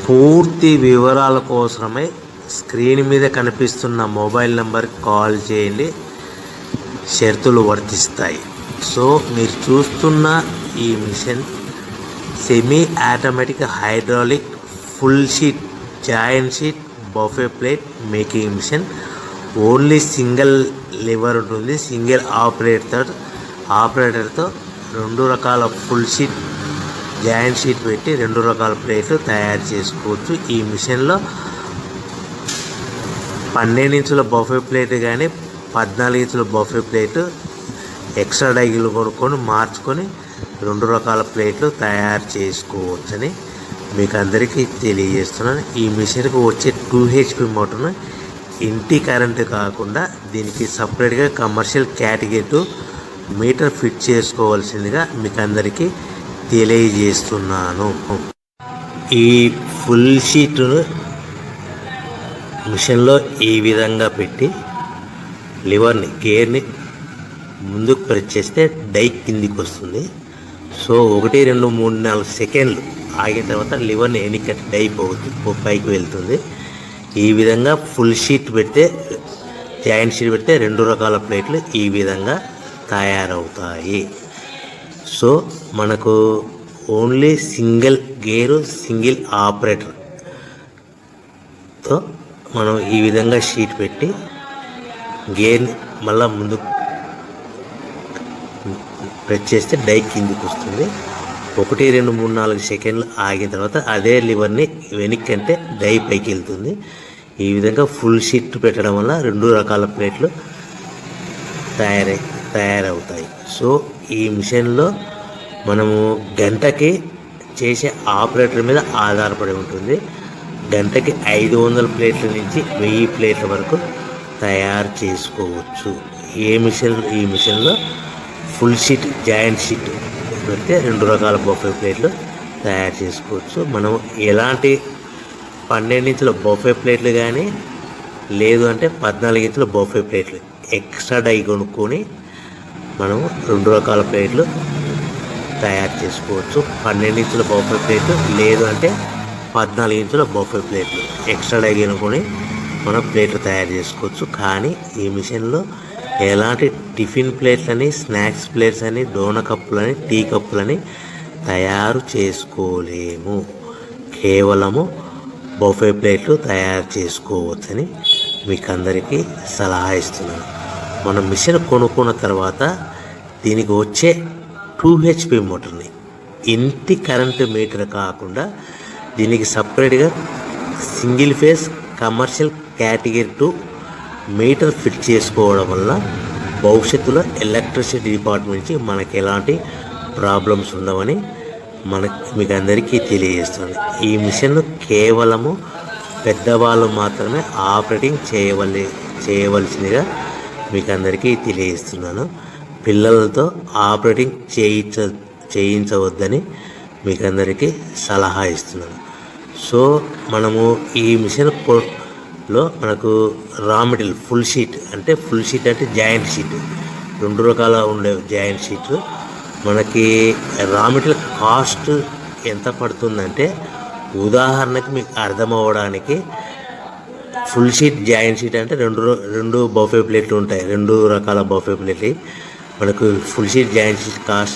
పూర్తి వివరాల కోసమై స్క్రీన్ మీద కనిపిస్తున్న మొబైల్ నెంబర్కి కాల్ చేయండి, షరతులు వర్తిస్తాయి. సో మీరు చూస్తున్న ఈ machine semi automatic hydraulic full sheet joint sheet buffet plate making machine. Only single lever ఉంటుంది. సింగిల్ ఆపరేటర్తో 2 రకాల ఫుల్ షీట్ జాయింట్ షీట్ పెట్టి 2 రకాల ప్లేట్లు తయారు చేసుకోవచ్చు. ఈ మిషన్లో 12 ఇంచుల బఫే ప్లేట్ కానీ 14 ఇంచుల బఫే ప్లేట్ ఎక్స్ట్రా డైలు కొనుక్కొని మార్చుకొని 2 రకాల ప్లేట్లు తయారు చేసుకోవచ్చని మీకు అందరికీ తెలియజేస్తున్నాను. ఈ మిషన్కి వచ్చే 2 HP మోటార్ను ఇంటి కరెంటు కాకుండా దీనికి సపరేట్గా కమర్షియల్ కేటగిరీ 2 మీటర్ ఫిట్ చేసుకోవాల్సిందిగా మీకు అందరికీ తెలియజేస్తున్నాను. ఈ ఫుల్ షీట్ను మిషన్లో ఈ విధంగా పెట్టి గేర్ని ముందుకు ప్రెస్ చేస్తే డై కిందికి వస్తుంది. సో 1 2 3 4 సెకండ్లు ఆగిన తర్వాత లివర్ని ఎన్నికట్టి డై పైకి వెళ్తుంది. ఈ విధంగా ఫుల్ షీట్ పెడితే జాయింట్ షీట్ పెడితే 2 రకాల ప్లేట్లు ఈ విధంగా తయారవుతాయి. సో మనకు ఓన్లీ సింగిల్ గేరు సింగిల్ ఆపరేటర్తో మనం ఈ విధంగా షీట్ పెట్టి గేర్ని మళ్ళీ ముందు ప్రెస్ చేస్తే డై కిందికి వస్తుంది. 1 2 3 4 సెకండ్లు ఆగిన తర్వాత అదే లివర్ని వెనక్కి అంటే డై పైకి వెళ్తుంది. ఈ విధంగా ఫుల్ షీట్ పెట్టడం వల్ల 2 రకాల ప్లేట్లు తయారవుతాయి. సో ఈ మిషన్లో మనము గంటకి చేసే ఆపరేటర్ మీద ఆధారపడి ఉంటుంది. గంటకి 500 ప్లేట్ల నుంచి 1000 ప్లేట్ల వరకు తయారు చేసుకోవచ్చు. ఈ మిషన్లో ఫుల్ షీట్ జాయింట్ షీట్ పెడితే 2 రకాల బఫే ప్లేట్లు తయారు చేసుకోవచ్చు. మనం ఎలాంటి 12 ఇంచుల బఫే ప్లేట్లు కానీ లేదు అంటే 14 ఇంచుల బఫే ప్లేట్లు ఎక్స్ట్రా డై కొనుక్కొని మనం 2 రకాల ప్లేట్లు తయారు చేసుకోవచ్చు. 12 ఇంచుల బఫే ప్లేట్లు లేదు అంటే 14 ఇంచుల బఫే ప్లేట్లు ఎక్స్ట్రా డై కొనుక్కొని మనం ప్లేట్లు తయారు చేసుకోవచ్చు. కానీ ఈ మిషన్లో ఎలాంటి టిఫిన్ ప్లేట్లని, స్నాక్స్ ప్లేట్స్ అని, డోనా కప్పులని, టీ కప్పులని తయారు చేసుకోలేము. కేవలము బఫే ప్లేట్లు తయారు చేసుకోవచ్చని మీకు అందరికీ సలహా ఇస్తున్నాను. మనం మిషన్ కొనుక్కున్న తర్వాత దీనికి వచ్చే 2 HP మోటార్ని ఇంటి కరెంటు మీటర్ కాకుండా దీనికి సపరేట్గా single phase commercial category 2 metre fit చేసుకోవడం వల్ల భవిష్యత్తులో ఎలక్ట్రిసిటీ డిపార్ట్మెంట్ నుంచి మనకి ఎలాంటి ప్రాబ్లమ్స్ ఉండవని మీకు అందరికీ తెలియజేస్తుంది. ఈ మిషన్ కేవలము పెద్దవాళ్ళు మాత్రమే ఆపరేటింగ్ చేయవలసిందిగా మీకు అందరికీ తెలియజేస్తున్నాను. పిల్లలతో ఆపరేటింగ్ చేయించవద్దని మీకు అందరికీ సలహా ఇస్తున్నాను. సో మనము ఈ మిషన్లో మనకు రా మెటీరియల్ ఫుల్ షీట్ అంటే జాయింట్ షీట్ 2 రకాల ఉండే జాయింట్ షీట్ మనకి రా మెటీరియల్ కాస్ట్ ఎంత పడుతుందంటే ఉదాహరణకి మీకు అర్థమవ్వడానికి ఫుల్ షీట్ జాయింట్ షీట్ అంటే 2 బఫే ప్లేట్లు ఉంటాయి. 2 రకాల బఫే ప్లేట్లు మనకు full sheet joint sheet cost